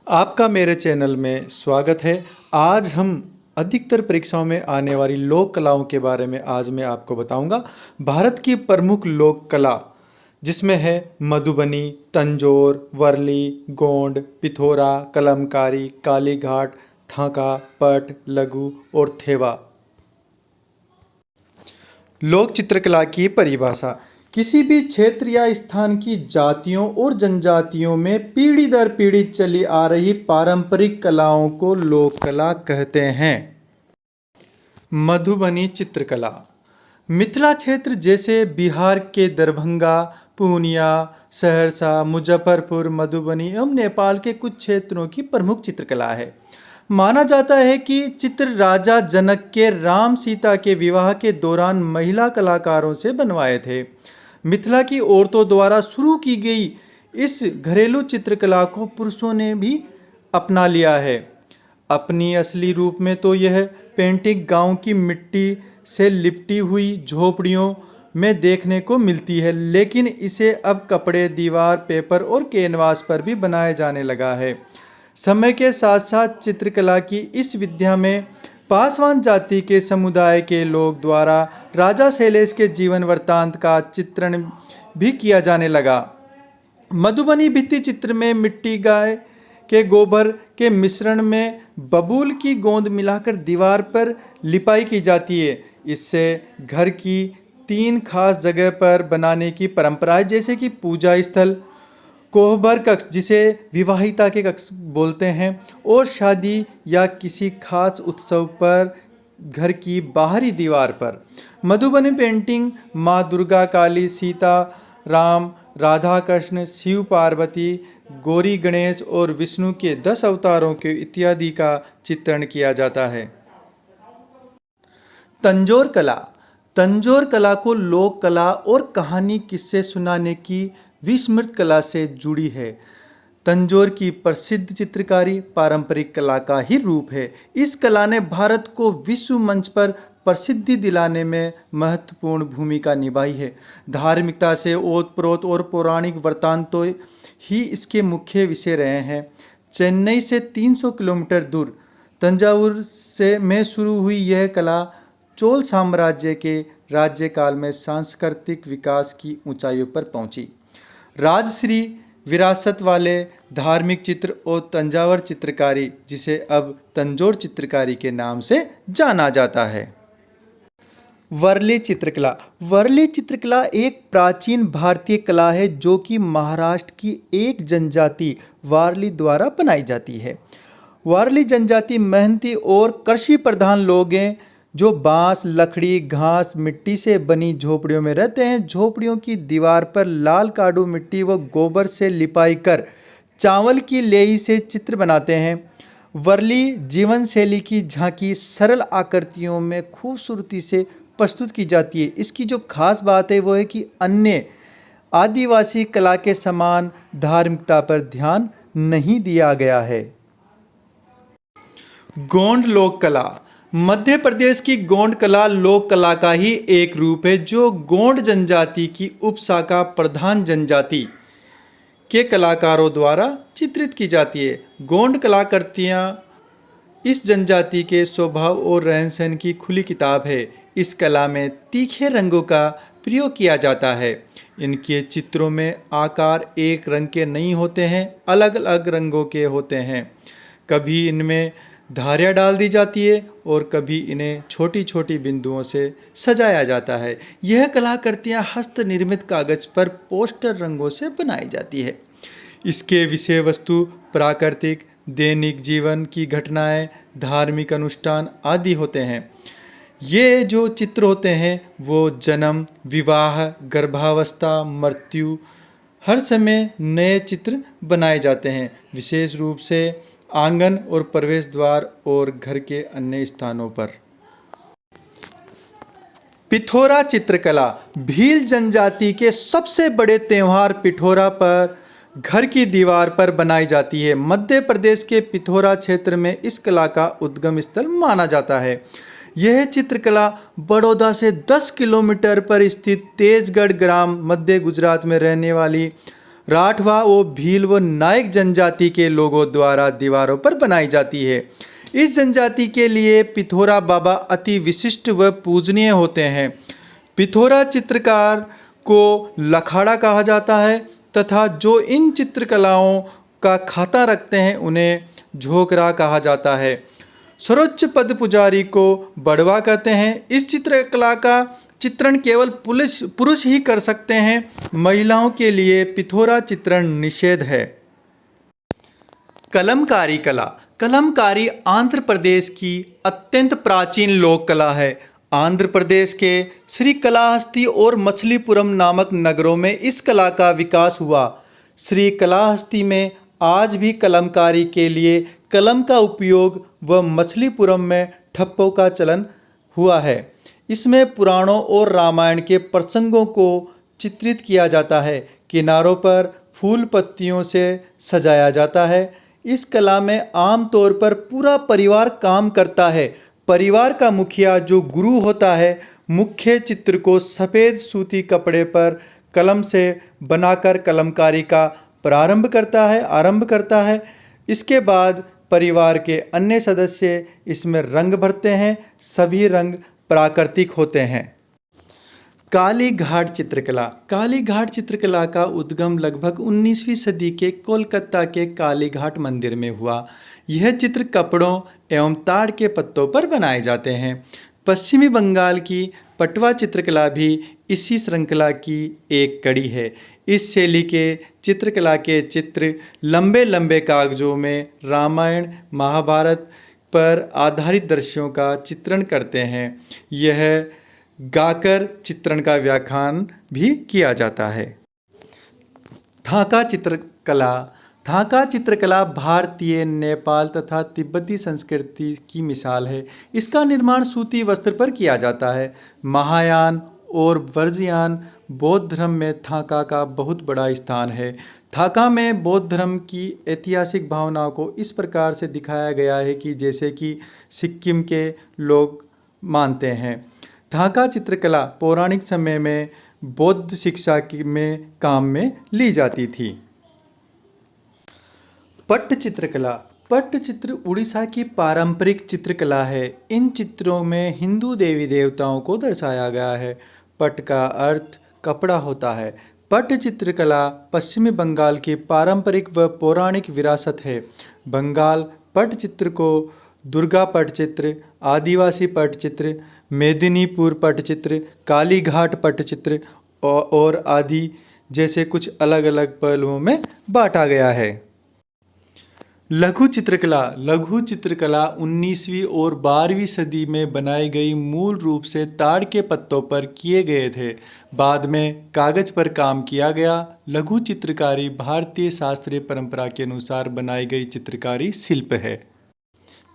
आपका मेरे चैनल में स्वागत है। आज हम अधिकतर परीक्षाओं में आने वाली लोक कलाओं के बारे में आज मैं आपको बताऊंगा। भारत की प्रमुख लोक कला जिसमें है मधुबनी, तंजौर, वर्ली, गोंड, पिथौरा, कलमकारी, कालीघाट, थांका, पट, लघु और थेवा। लोक चित्रकला की परिभाषा किसी भी क्षेत्र या स्थान की जातियों और जनजातियों में पीढ़ी दर पीढ़ी चली आ रही पारंपरिक कलाओं को लोक कला कहते हैं। मधुबनी चित्रकला मिथिला क्षेत्र जैसे बिहार के दरभंगा, पूर्णिया, सहरसा, मुजफ्फरपुर, मधुबनी एवं नेपाल के कुछ क्षेत्रों की प्रमुख चित्रकला है। माना जाता है कि चित्र राजा जनक के राम सीता के विवाह के दौरान महिला कलाकारों से बनवाए थे। मिथिला की औरतों द्वारा शुरू की गई इस घरेलू चित्रकला को पुरुषों ने भी अपना लिया है। अपनी असली रूप में तो यह पेंटिंग गांव की मिट्टी से लिपटी हुई झोपड़ियों में देखने को मिलती है, लेकिन इसे अब कपड़े, दीवार, पेपर और कैनवास पर भी बनाया जाने लगा है। समय के साथ साथ चित्रकला की इस विद्या में पासवान जाति के समुदाय के लोग द्वारा राजा शैलेश के जीवन वृत्तांत का चित्रण भी किया जाने लगा। मधुबनी भित्ति चित्र में मिट्टी, गाय के गोबर के मिश्रण में बबूल की गोंद मिलाकर दीवार पर लिपाई की जाती है। इससे घर की 3 खास जगह पर बनाने की परंपरा है, जैसे कि पूजा स्थल, कोहबर कक्ष जिसे विवाहिता के कक्ष बोलते हैं, और शादी या किसी खास उत्सव पर घर की बाहरी दीवार पर। मधुबनी पेंटिंग माँ दुर्गा, काली, सीता, राम, राधा कृष्ण, शिव पार्वती, गौरी गणेश और विष्णु के 10 अवतारों के इत्यादि का चित्रण किया जाता है। तंजौर कला तंजौर कला को लोक कला और कहानी किस्से सुनाने की विस्मृत कला से जुड़ी है। तंजौर की प्रसिद्ध चित्रकारी पारंपरिक कला का ही रूप है। इस कला ने भारत को विश्व मंच पर प्रसिद्धि दिलाने में महत्वपूर्ण भूमिका निभाई है। धार्मिकता से ओतप्रोत और पौराणिक वृत्तांतों ही इसके मुख्य विषय रहे हैं। चेन्नई से 300 किलोमीटर दूर तंजावुर से में शुरू हुई यह कला चोल साम्राज्य के राज्यकाल में सांस्कृतिक विकास की ऊंचाइयों पर पहुंची। राजश्री विरासत वाले धार्मिक चित्र और तंजावर चित्रकारी, जिसे अब तंजौर चित्रकारी के नाम से जाना जाता है। वर्ली चित्रकला वर्ली चित्रकला एक प्राचीन भारतीय कला है जो कि महाराष्ट्र की एक जनजाति वारली द्वारा बनाई जाती है। वारली जनजाति मेहनती और कृषि प्रधान लोग हैं जो बांस, लकड़ी, घास, मिट्टी से बनी झोपड़ियों में रहते हैं। झोपड़ियों की दीवार पर लाल काडू मिट्टी व गोबर से लिपाई कर चावल की लेही से चित्र बनाते हैं। वर्ली जीवन शैली की झांकी सरल आकृतियों में खूबसूरती से प्रस्तुत की जाती है। इसकी जो खास बात है वो है कि अन्य आदिवासी कला के समान धार्मिकता पर ध्यान नहीं दिया गया है। गोंड लोक कला मध्य प्रदेश की गोंड कला लोक कला का ही एक रूप है जो गोंड जनजाति की उपशाखा प्रधान जनजाति के कलाकारों द्वारा चित्रित की जाती है। गोंड कलाकृतियाँ इस जनजाति के स्वभाव और रहन सहन की खुली किताब है। इस कला में तीखे रंगों का प्रयोग किया जाता है। इनके चित्रों में आकार एक रंग के नहीं होते हैं, अलग अलग रंगों के होते हैं। कभी इनमें धारियाँ डाल दी जाती है और कभी इन्हें छोटी छोटी बिंदुओं से सजाया जाता है। यह कलाकृतियाँ हस्त निर्मित कागज पर पोस्टर रंगों से बनाई जाती है। इसके विषय वस्तु प्राकृतिक, दैनिक जीवन की घटनाएं, धार्मिक अनुष्ठान आदि होते हैं। ये जो चित्र होते हैं वो जन्म, विवाह, गर्भावस्था, मृत्यु, हर समय नए चित्र बनाए जाते हैं, विशेष रूप से आंगन और प्रवेश द्वार और घर के अन्य स्थानों पर। पिथौरा चित्रकला भील जनजाति के सबसे बड़े त्योहार पिथौरा पर घर की दीवार पर बनाई जाती है। मध्य प्रदेश के पिथौरा क्षेत्र में इस कला का उद्गम स्थल माना जाता है। यह चित्रकला बड़ौदा से 10 किलोमीटर पर स्थित तेजगढ़ ग्राम, मध्य गुजरात में रहने वाली राठवा व भील व नायक जनजाति के लोगों द्वारा दीवारों पर बनाई जाती है। इस जनजाति के लिए पिथौरा बाबा अति विशिष्ट व पूजनीय होते हैं। पिथौरा चित्रकार को लखाड़ा कहा जाता है तथा जो इन चित्रकलाओं का खाता रखते हैं उन्हें झोकरा कहा जाता है। सर्वोच्च पद पुजारी को बड़वा कहते हैं। इस चित्रकला का चित्रण केवल पुरुष ही कर सकते हैं। महिलाओं के लिए पिथौरा चित्रण निषेध है। कलमकारी कला। कलमकारी आंध्र प्रदेश की अत्यंत प्राचीन लोक कला है। आंध्र प्रदेश के श्रीकालाहस्ती और मछलीपुरम नामक नगरों में इस कला का विकास हुआ। श्रीकालाहस्ती में आज भी कलमकारी के लिए कलम का उपयोग व मछलीपुरम में ठप्पों का चलन हुआ है। इसमें पुराणों और रामायण के प्रसंगों को चित्रित किया जाता है। किनारों पर फूल पत्तियों से सजाया जाता है। इस कला में आमतौर पर पूरा परिवार काम करता है। परिवार का मुखिया जो गुरु होता है मुख्य चित्र को सफ़ेद सूती कपड़े पर कलम से बनाकर कलमकारी का आरंभ करता है। इसके बाद परिवार के अन्य सदस्य इसमें रंग भरते हैं। सभी रंग प्राकृतिक होते हैं। काली घाट चित्रकला। काली घाट चित्रकला का उद्गम लगभग 19वीं सदी के कोलकाता के काली घाट मंदिर में हुआ। यह चित्र कपड़ों एवं ताड़ के पत्तों पर बनाए जाते हैं। पश्चिमी बंगाल की पटवा चित्रकला भी इसी श्रृंखला की एक कड़ी है। इस शैली के चित्रकला के चित्र लंबे लंबे कागजों में रामायण महाभारत पर आधारित दृश्यों का चित्रण करते हैं। यह गाकर चित्रण का व्याख्यान भी किया जाता है। थाका चित्रकला। थाका चित्रकला भारतीय, नेपाल तथा तिब्बती संस्कृति की मिसाल है। इसका निर्माण सूती वस्त्र पर किया जाता है। महायान और वज्रयान बौद्ध धर्म में थाका का बहुत बड़ा स्थान है। थाका में बौद्ध धर्म की ऐतिहासिक भावनाओं को इस प्रकार से दिखाया गया है कि जैसे कि सिक्किम के लोग मानते हैं। थाका चित्रकला पौराणिक समय में बौद्ध शिक्षा में काम में ली जाती थी। पट्ट चित्रकला। पट्टचित्र उड़ीसा की पारंपरिक चित्रकला है। इन चित्रों में हिंदू देवी देवताओं को दर्शाया गया है। पट्ट का अर्थ कपड़ा होता है। पट्ट चित्रकला पश्चिमी बंगाल की पारंपरिक व पौराणिक विरासत है। बंगाल पट्टचित्र को दुर्गा पट्टचित्र, आदिवासी पट्टचित्र, मेदिनीपुर पट्टचित्र, कालीघाट पट्टचित्र और आदि जैसे कुछ अलग अलग पहलुओं में बांटा गया है। लघु चित्रकला। लघु चित्रकला 19वीं और 12वीं सदी में बनाई गई, मूल रूप से ताड़ के पत्तों पर किए गए थे। बाद में कागज पर काम किया गया। लघु चित्रकारी भारतीय शास्त्रीय परंपरा के अनुसार बनाई गई चित्रकारी शिल्प है।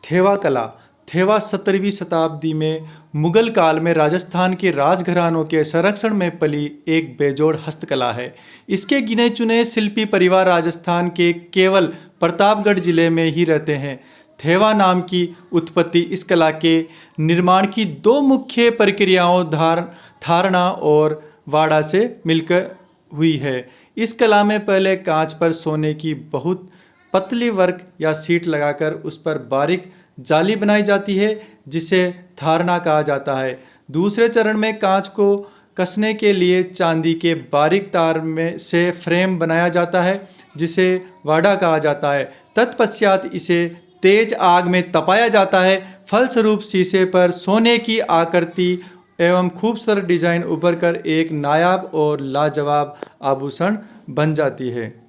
थेवा कला। थेवा 17वीं शताब्दी में मुगल काल में राजस्थान के राजघरानों के संरक्षण में पली एक बेजोड़ हस्तकला है। इसके गिने चुने शिल्पी परिवार राजस्थान के केवल प्रतापगढ़ जिले में ही रहते हैं। थेवा नाम की उत्पत्ति इस कला के निर्माण की दो मुख्य प्रक्रियाओं धारणा और वाड़ा से मिलकर हुई है। इस कला में पहले कांच पर सोने की बहुत पतली वर्क या सीट लगाकर उस पर बारीक जाली बनाई जाती है जिसे धारणा कहा जाता है। दूसरे चरण में कांच को कसने के लिए चांदी के बारीक तार में से फ्रेम बनाया जाता है जिसे वाड़ा कहा जाता है। तत्पश्चात इसे तेज आग में तपाया जाता है। फलस्वरूप शीशे पर सोने की आकृति एवं खूबसूरत डिजाइन उभर कर एक नायाब और लाजवाब आभूषण बन जाती है।